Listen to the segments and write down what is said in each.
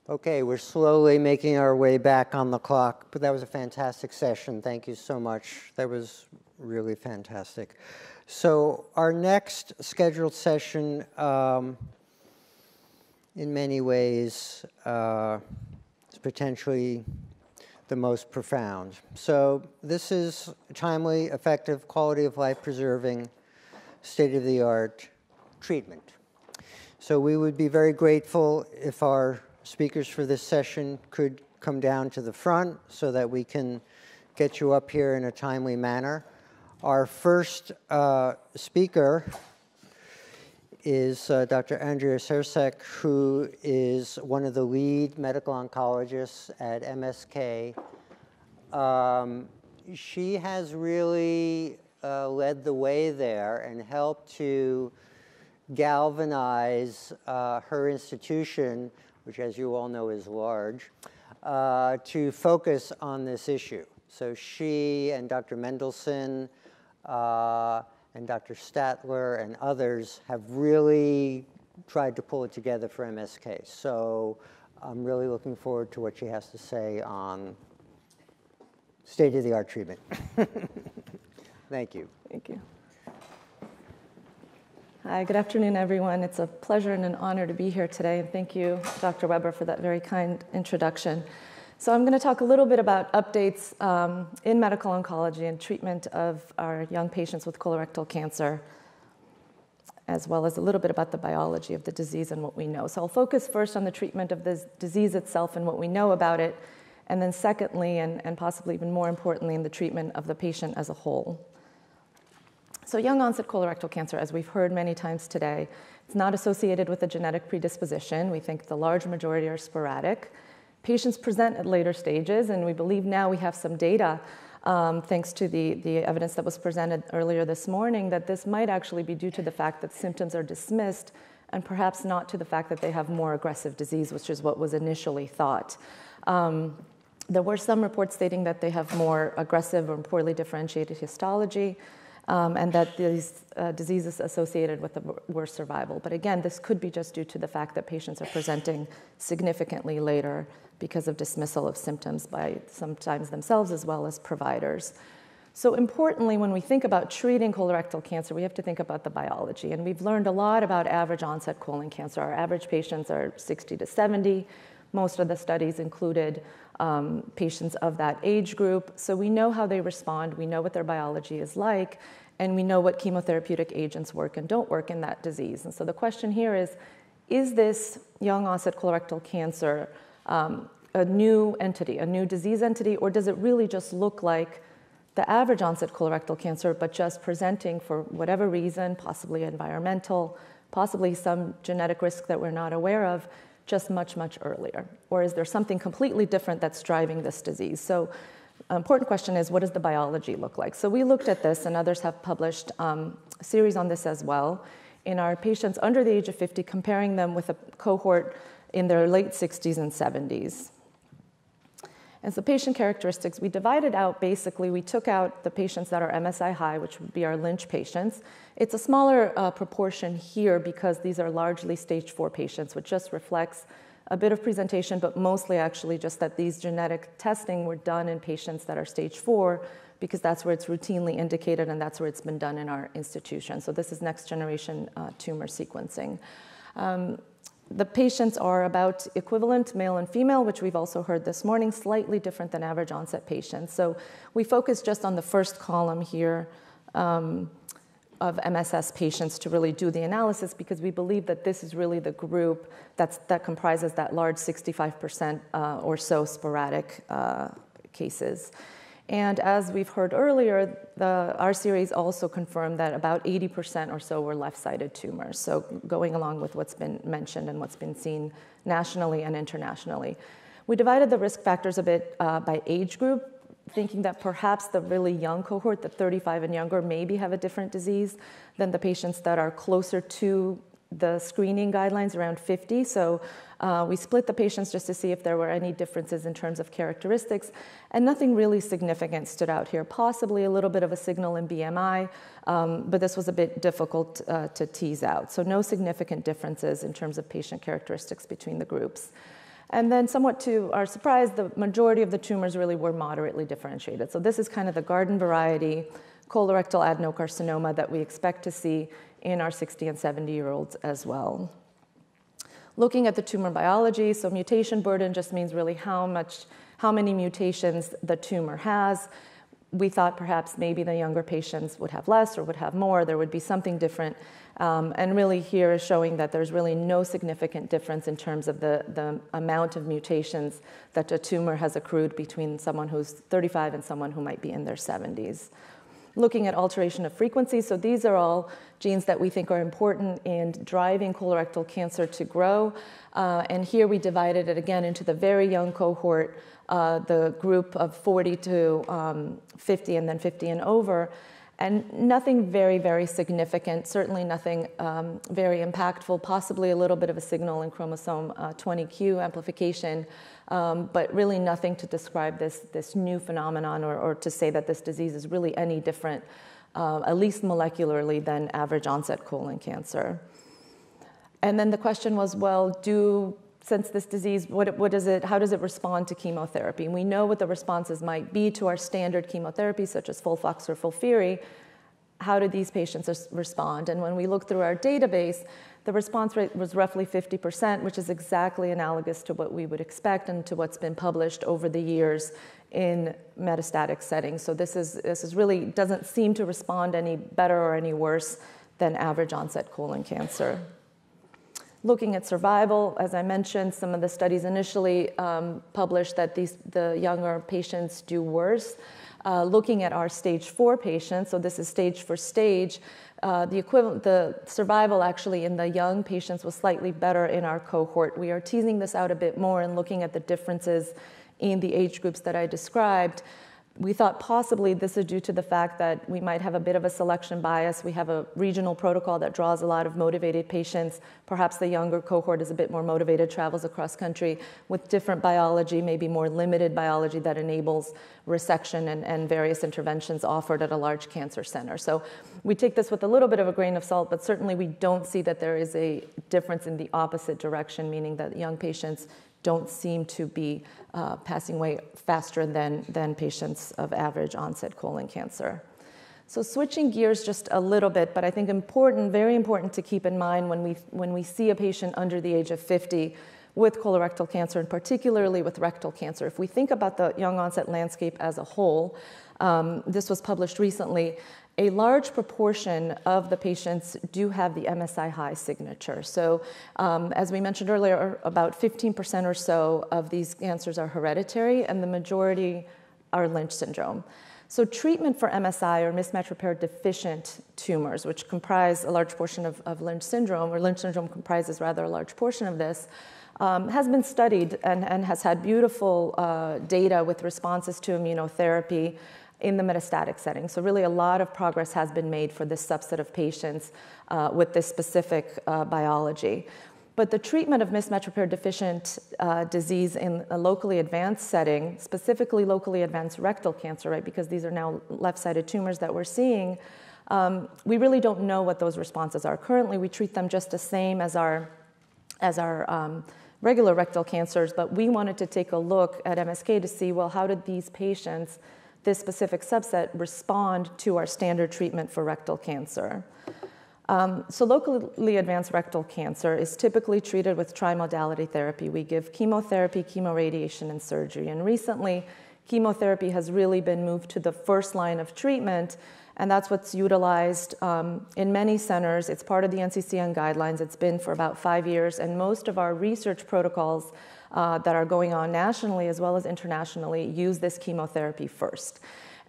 Okay, we're slowly making our way back on the clock, but that was a fantastic session. Thank you so much. That was really fantastic. So our next scheduled session, in many ways, is potentially the most profound. So this is timely, effective, quality of life preserving, state-of-the-art treatment. So we would be very grateful if our speakers for this session could come down to the front so that we can get you up here in a timely manner. Our first speaker is Dr. Andrea Cercek, who is one of the lead medical oncologists at MSK. She has really led the way there and helped to galvanize her institution, which as you all know is large, to focus on this issue. So she and Dr. Mendelsohn and Dr. Statler and others have really tried to pull it together for MSK. So I'm really looking forward to what she has to say on state-of-the-art treatment. Thank you. Thank you. Hi, good afternoon, everyone. It's a pleasure and an honor to be here today. And thank you, Dr. Weber, for that very kind introduction. So I'm going to talk a little bit about updates in medical oncology and treatment of our young patients with colorectal cancer, as well as a little bit about the biology of the disease and what we know. So I'll focus first on the treatment of this disease itself and what we know about it, and then secondly, and possibly even more importantly, in the treatment of the patient as a whole. So young onset colorectal cancer, as we've heard many times today, it's not associated with a genetic predisposition. We think the large majority are sporadic. Patients present at later stages, and we believe now we have some data, thanks to the evidence that was presented earlier this morning, that this might actually be due to the fact that symptoms are dismissed and perhaps not to the fact that they have more aggressive disease, which is what was initially thought. There were some reports stating that they have more aggressive or poorly differentiated histology, and that these diseases associated with the worse survival. But again, this could be just due to the fact that patients are presenting significantly later because of dismissal of symptoms by sometimes themselves as well as providers. So importantly, when we think about treating colorectal cancer, we have to think about the biology. And we've learned a lot about average onset colon cancer. Our average patients are 60 to 70. Most of the studies included patients of that age group. So we know how they respond, we know what their biology is like, and we know what chemotherapeutic agents work and don't work in that disease. And so the question here is this young onset colorectal cancer a new entity, a new disease entity, or does it really just look like the average onset colorectal cancer, but just presenting for whatever reason, possibly environmental, possibly some genetic risk that we're not aware of, just much, much earlier? Or is there something completely different that's driving this disease? So an important question is, what does the biology look like? So we looked at this, and others have published a series on this as well, in our patients under the age of 50, comparing them with a cohort in their late 60s and 70s. And so patient characteristics, we divided out, basically, we took out the patients that are MSI high, which would be our Lynch patients. It's a smaller proportion here because these are largely stage 4 patients, which just reflects a bit of presentation, but mostly actually just that these genetic testing were done in patients that are stage 4 because that's where it's routinely indicated and that's where it's been done in our institution. So this is next generation tumor sequencing. The patients are about equivalent, male and female, which we've also heard this morning, slightly different than average onset patients. So we focus just on the first column here of MSS patients to really do the analysis because we believe that this is really the group that comprises that large 65% or so sporadic cases. And as we've heard earlier, our series also confirmed that about 80% or so were left-sided tumors. So going along with what's been mentioned and what's been seen nationally and internationally. We divided the risk factors a bit by age group, thinking that perhaps the really young cohort, the 35 and younger, maybe have a different disease than the patients that are closer to the screening guidelines around 50. So we split the patients just to see if there were any differences in terms of characteristics, and nothing really significant stood out here. Possibly a little bit of a signal in BMI, but this was a bit difficult to tease out. So no significant differences in terms of patient characteristics between the groups. And then somewhat to our surprise, the majority of the tumors really were moderately differentiated. So this is kind of the garden variety colorectal adenocarcinoma that we expect to see in our 60 and 70-year-olds as well. Looking at the tumor biology, so mutation burden just means really how many mutations the tumor has. We thought perhaps maybe the younger patients would have less or would have more. There would be something different. And really here is showing that there's really no significant difference in terms of the amount of mutations that a tumor has accrued between someone who's 35 and someone who might be in their 70s. Looking at alteration of frequency, so these are all genes that we think are important in driving colorectal cancer to grow. And here we divided it again into the very young cohort, the group of 40 to 50 and then 50 and over. And nothing very, very significant, certainly nothing very impactful, possibly a little bit of a signal in chromosome 20q amplification, but really nothing to describe this new phenomenon or to say that this disease is really any different, at least molecularly, than average onset colon cancer. And then the question was, well, since this disease, how does it respond to chemotherapy? And we know what the responses might be to our standard chemotherapy, such as FOLFOX or FOLFIRI. How do these patients respond? And when we look through our database, the response rate was roughly 50%, which is exactly analogous to what we would expect and to what's been published over the years in metastatic settings. So this is really doesn't seem to respond any better or any worse than average onset colon cancer. Looking at survival, as I mentioned, some of the studies initially published that the younger patients do worse. Looking at our stage 4 patients, so this is stage for stage, the survival actually in the young patients was slightly better in our cohort. We are teasing this out a bit more and looking at the differences in the age groups that I described. We thought possibly this is due to the fact that we might have a bit of a selection bias. We have a regional protocol that draws a lot of motivated patients. Perhaps the younger cohort is a bit more motivated, travels across country with different biology, maybe more limited biology that enables resection and various interventions offered at a large cancer center. So we take this with a little bit of a grain of salt, but certainly we don't see that there is a difference in the opposite direction, meaning that young patients don't seem to be passing away faster than patients of average onset colon cancer. So switching gears just a little bit, but I think very important to keep in mind when we see a patient under the age of 50 with colorectal cancer, and particularly with rectal cancer. If we think about the young onset landscape as a whole, this was published recently, a large proportion of the patients do have the MSI high signature. So as we mentioned earlier, about 15% or so of these cancers are hereditary, and the majority are Lynch syndrome. So treatment for MSI or mismatch repair deficient tumors, which comprise a large portion of Lynch syndrome, or Lynch syndrome comprises rather a large portion of this, has been studied and has had beautiful data with responses to immunotherapy in the metastatic setting. So really a lot of progress has been made for this subset of patients with this specific biology. But the treatment of mismatch repair deficient disease in a locally advanced setting, specifically locally advanced rectal cancer, right, because these are now left-sided tumors that we're seeing, we really don't know what those responses are. Currently, we treat them just the same as our regular rectal cancers, but we wanted to take a look at MSK to see, well, how did these patients, this specific subset, respond to our standard treatment for rectal cancer? So locally advanced rectal cancer is typically treated with trimodality therapy. We give chemotherapy, chemoradiation, and surgery. And recently, chemotherapy has really been moved to the first line of treatment, and that's what's utilized in many centers. It's part of the NCCN guidelines. It's been for about 5 years, and most of our research protocols that are going on nationally as well as internationally use this chemotherapy first.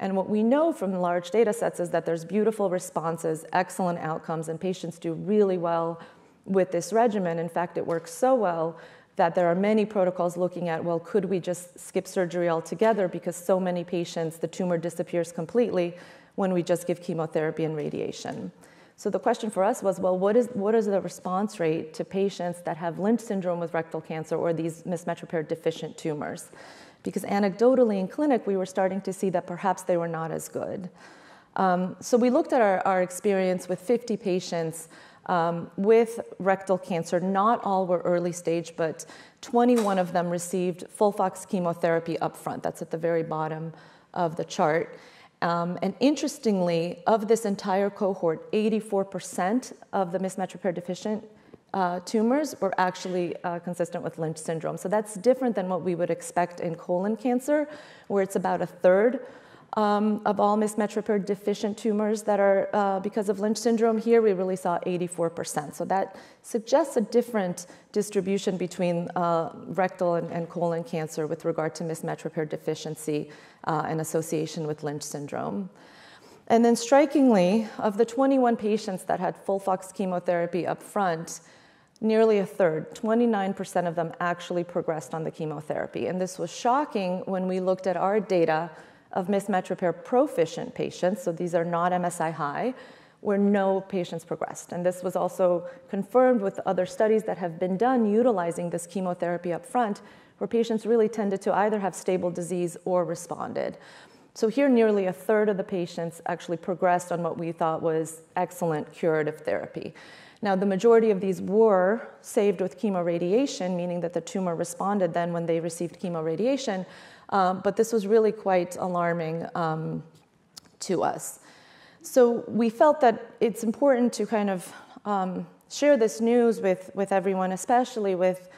And what we know from large data sets is that there's beautiful responses, excellent outcomes, and patients do really well with this regimen. In fact, it works so well that there are many protocols looking at, well, could we just skip surgery altogether because so many patients, the tumor disappears completely when we just give chemotherapy and radiation. So the question for us was, well, what is the response rate to patients that have Lynch syndrome with rectal cancer or these mismatch repair deficient tumors? Because anecdotally in clinic, we were starting to see that perhaps they were not as good. So we looked at our experience with 50 patients with rectal cancer. Not all were early stage, but 21 of them received FOLFOX chemotherapy upfront. That's at the very bottom of the chart. And interestingly, of this entire cohort, 84% of the mismatch repair deficient tumors were actually consistent with Lynch syndrome. So that's different than what we would expect in colon cancer, where it's about a third of all mismatch repair deficient tumors that are because of Lynch syndrome. Here we really saw 84%. So that suggests a different distribution between rectal and colon cancer with regard to mismatch repair deficiency and association with Lynch syndrome. And then strikingly, of the 21 patients that had FOLFOX chemotherapy up front, nearly a third, 29% of them actually progressed on the chemotherapy. And this was shocking when we looked at our data of mismatch repair proficient patients, so these are not MSI high, where no patients progressed. And this was also confirmed with other studies that have been done utilizing this chemotherapy up front, where patients really tended to either have stable disease or responded. So here, nearly a third of the patients actually progressed on what we thought was excellent curative therapy. Now, the majority of these were saved with chemoradiation, meaning that the tumor responded then when they received chemoradiation, but this was really quite alarming to us. So we felt that it's important to kind of share this news with everyone, especially with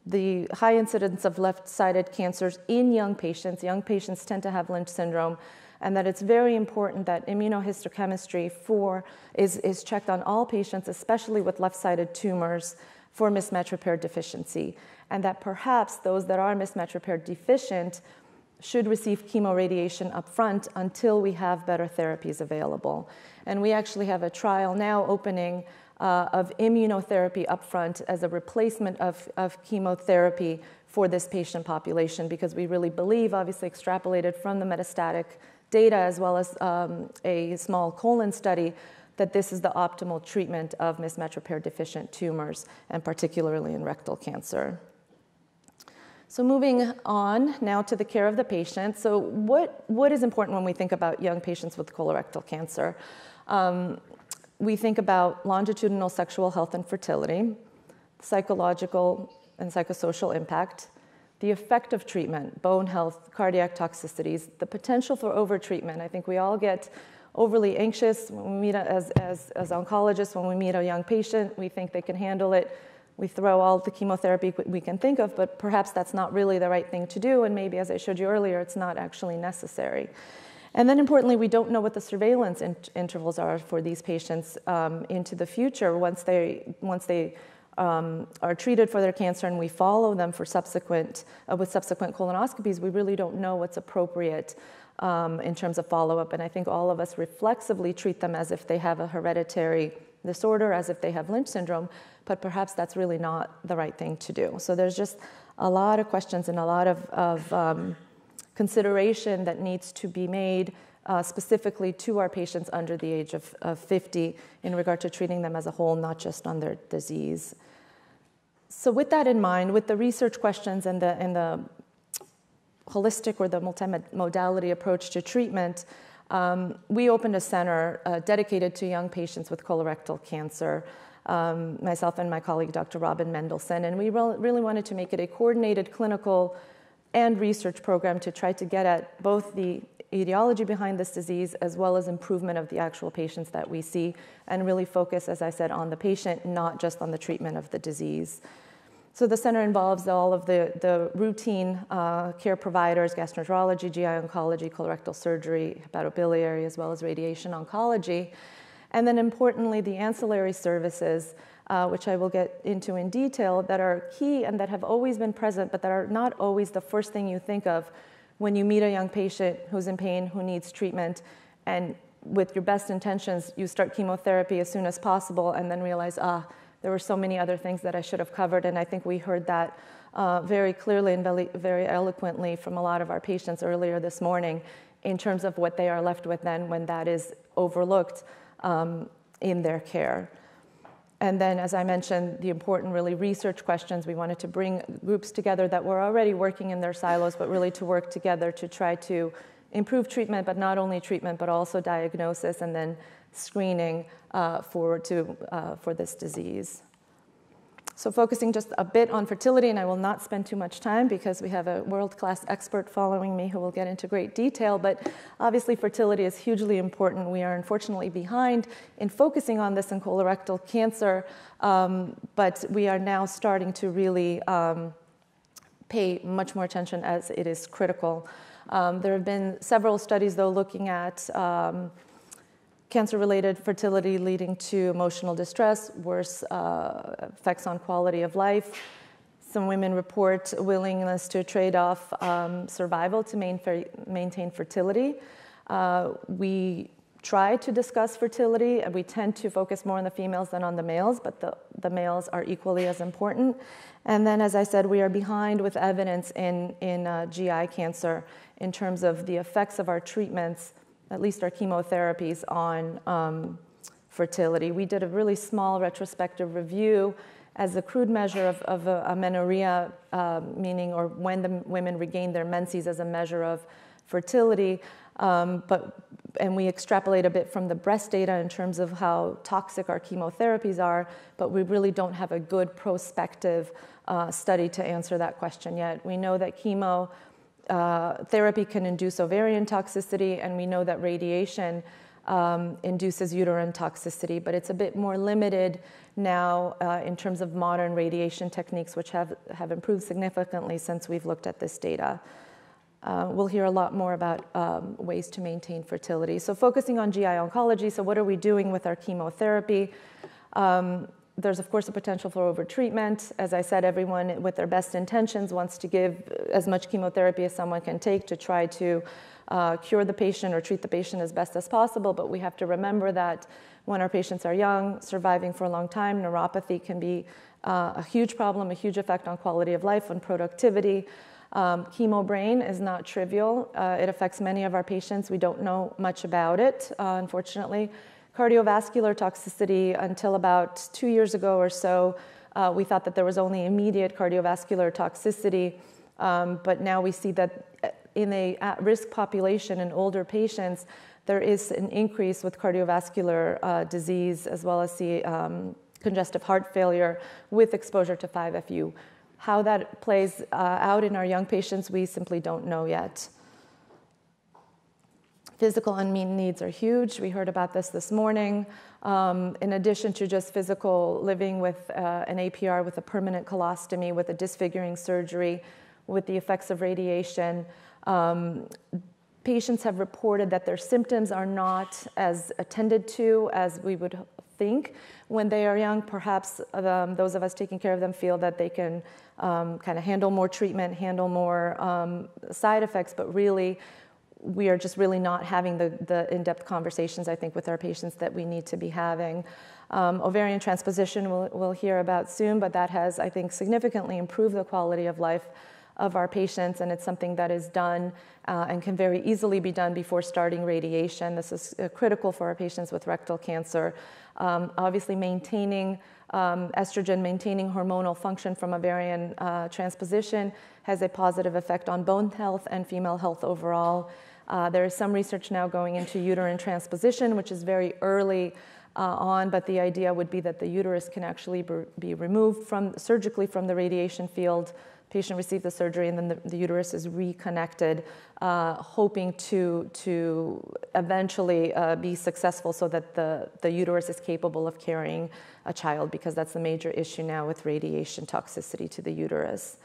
the high incidence of left-sided cancers in young patients. Young patients tend to have Lynch syndrome, and that it's very important that immunohistochemistry is checked on all patients, especially with left-sided tumors, for mismatch repair deficiency, and that perhaps those that are mismatch repair deficient should receive chemoradiation up front until we have better therapies available. And we actually have a trial now opening of immunotherapy upfront as a replacement of chemotherapy for this patient population, because we really believe, obviously extrapolated from the metastatic data as well as a small colon study, that this is the optimal treatment of mismatch repair deficient tumors, and particularly in rectal cancer. So moving on now to the care of the patient. So what is important when we think about young patients with colorectal cancer? We think about longitudinal sexual health and fertility, psychological and psychosocial impact, the effect of treatment, bone health, cardiac toxicities, the potential for overtreatment. I think we all get overly anxious when we meet as oncologists. When we meet a young patient, we think they can handle it. We throw all the chemotherapy we can think of, but perhaps that's not really the right thing to do, and maybe, as I showed you earlier, it's not actually necessary. And then importantly, we don't know what the surveillance intervals are for these patients into the future once they are treated for their cancer and we follow them for with subsequent colonoscopies. We really don't know what's appropriate in terms of follow-up, and I think all of us reflexively treat them as if they have a hereditary disorder, as if they have Lynch syndrome, but perhaps that's really not the right thing to do. So there's just a lot of questions and a lot of consideration that needs to be made specifically to our patients under the age of 50 in regard to treating them as a whole, not just on their disease. So with that in mind, with the research questions and the holistic or the multimodality approach to treatment, we opened a center dedicated to young patients with colorectal cancer, myself and my colleague, Dr. Robin Mendelsohn, and we really wanted to make it a coordinated clinical and research program to try to get at both the etiology behind this disease as well as improvement of the actual patients that we see, and really focus, as I said, on the patient, not just on the treatment of the disease. So the center involves all of the routine care providers, gastroenterology, GI oncology, colorectal surgery, hepatobiliary, as well as radiation oncology. And then importantly, the ancillary services, which I will get into in detail, that are key and that have always been present, but that are not always the first thing you think of when you meet a young patient who's in pain, who needs treatment, and with your best intentions, you start chemotherapy as soon as possible and then realize, there were so many other things that I should have covered. And I think we heard that very clearly and very eloquently from a lot of our patients earlier this morning in terms of what they are left with then when that is overlooked in their care. And then, as I mentioned, the important really research questions. We wanted to bring groups together that were already working in their silos, but really to work together to try to improve treatment, but not only treatment, but also diagnosis, and then screening for this disease. So focusing just a bit on fertility, and I will not spend too much time because we have a world-class expert following me who will get into great detail, but obviously fertility is hugely important. We are unfortunately behind in focusing on this in colorectal cancer, but we are now starting to really pay much more attention as it is critical. There have been several studies, though, looking at cancer-related fertility leading to emotional distress, worse effects on quality of life. Some women report willingness to trade off survival to maintain fertility. We try to discuss fertility, and we tend to focus more on the females than on the males, but the males are equally as important. And then, as I said, we are behind with evidence in GI cancer in terms of the effects of our treatments, at least our chemotherapies, on fertility. We did a really small retrospective review as a crude measure of amenorrhea, meaning or when the women regain their menses as a measure of fertility. And we extrapolate a bit from the breast data in terms of how toxic our chemotherapies are, but we really don't have a good prospective study to answer that question yet. We know that chemo therapy can induce ovarian toxicity, and we know that radiation induces uterine toxicity, but it's a bit more limited now in terms of modern radiation techniques, which have improved significantly since we've looked at this data. We'll hear a lot more about ways to maintain fertility. So focusing on GI oncology, so what are we doing with our chemotherapy? There's, of course, a potential for overtreatment. As I said, everyone with their best intentions wants to give as much chemotherapy as someone can take to try to cure the patient or treat the patient as best as possible. But we have to remember that when our patients are young, surviving for a long time, neuropathy can be a huge problem, a huge effect on quality of life, on productivity. Chemo brain is not trivial. It affects many of our patients. We don't know much about it, unfortunately. Cardiovascular toxicity, until about 2 years ago or so, we thought that there was only immediate cardiovascular toxicity, but now we see that in a at-risk population in older patients, there is an increase with cardiovascular disease as well as the congestive heart failure with exposure to 5-FU. How that plays out in our young patients, we simply don't know yet. Physical unmet needs are huge. We heard about this morning. In addition to just physical living with an APR, with a permanent colostomy, with a disfiguring surgery, with the effects of radiation, patients have reported that their symptoms are not as attended to as we would think when they are young. Perhaps those of us taking care of them feel that they can kind of handle more treatment, handle more side effects, but really, we are just really not having the in-depth conversations, I think, with our patients that we need to be having. Ovarian transposition we'll hear about soon, but that has, I think, significantly improved the quality of life of our patients, and it's something that is done and can very easily be done before starting radiation. This is critical for our patients with rectal cancer. Obviously, maintaining estrogen, maintaining hormonal function from ovarian transposition has a positive effect on bone health and female health overall. There is some research now going into uterine transposition, which is very early on, but the idea would be that the uterus can actually be removed surgically from the radiation field. Patient receives the surgery, and then the uterus is reconnected, hoping to eventually be successful so that the uterus is capable of carrying a child, because that's the major issue now with radiation toxicity to the uterus.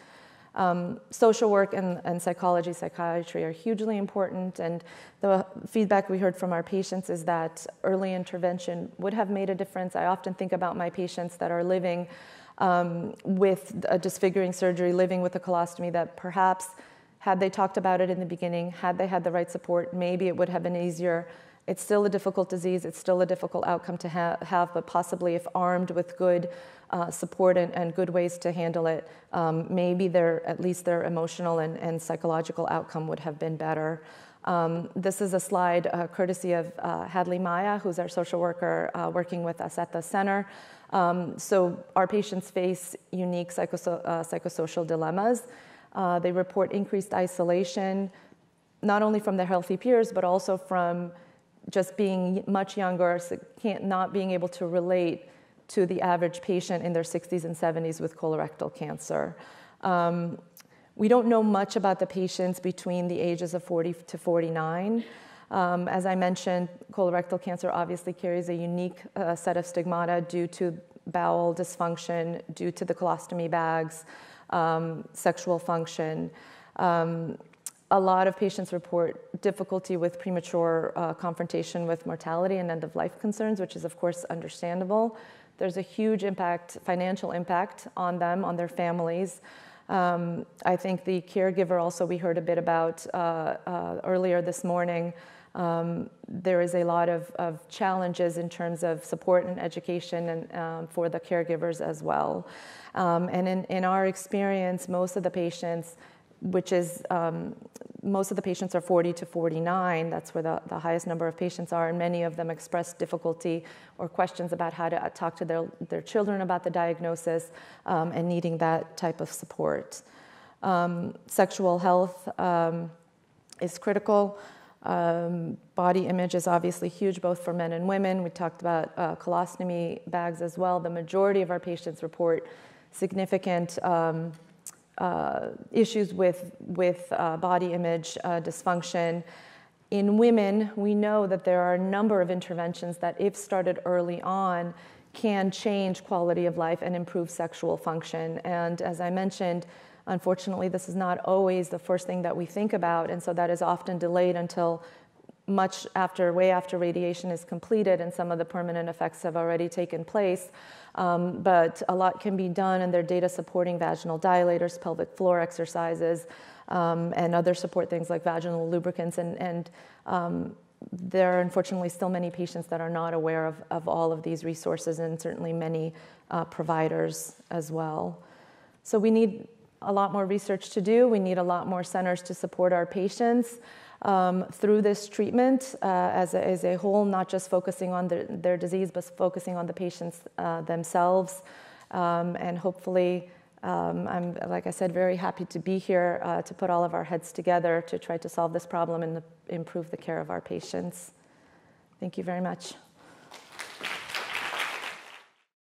Social work and psychology, psychiatry are hugely important, and the feedback we heard from our patients is that early intervention would have made a difference. I often think about my patients that are living with a disfiguring surgery, living with a colostomy, that perhaps had they talked about it in the beginning, had they had the right support, maybe it would have been easier. It's still a difficult disease, it's still a difficult outcome to have, but possibly if armed with good support and good ways to handle it, maybe at least their emotional and psychological outcome would have been better. This is a slide courtesy of Hadley Maya, who's our social worker working with us at the center. So our patients face unique psychosocial dilemmas. They report increased isolation, not only from their healthy peers, but also from just being much younger, so not being able to relate to the average patient in their 60s and 70s with colorectal cancer. We don't know much about the patients between the ages of 40 to 49. As I mentioned, colorectal cancer obviously carries a unique set of stigmata due to bowel dysfunction, due to the colostomy bags, sexual function. A lot of patients report difficulty with premature confrontation with mortality and end-of-life concerns, which is, of course, understandable. There's a huge impact, financial impact on them, on their families. I think the caregiver also, we heard a bit about earlier this morning. There is a lot of challenges in terms of support and education and, for the caregivers as well. And in our experience, most of the patients, most of the patients are 40 to 49. That's where the highest number of patients are, and many of them express difficulty or questions about how to talk to their children about the diagnosis and needing that type of support. Sexual health is critical. Body image is obviously huge, both for men and women. We talked about colostomy bags as well. The majority of our patients report significant issues with body image dysfunction. In women, we know that there are a number of interventions that, if started early on, can change quality of life and improve sexual function. And as I mentioned, unfortunately, this is not always the first thing that we think about, and so that is often delayed until way after radiation is completed and some of the permanent effects have already taken place. But a lot can be done, and there are data supporting vaginal dilators, pelvic floor exercises, and other support things like vaginal lubricants. And there are unfortunately still many patients that are not aware of all of these resources, and certainly many providers as well. So we need a lot more research to do. We need a lot more centers to support our patients through this treatment as a whole, not just focusing on their disease, but focusing on the patients themselves. And hopefully, I'm, like I said, very happy to be here to put all of our heads together to try to solve this problem and improve the care of our patients. Thank you very much.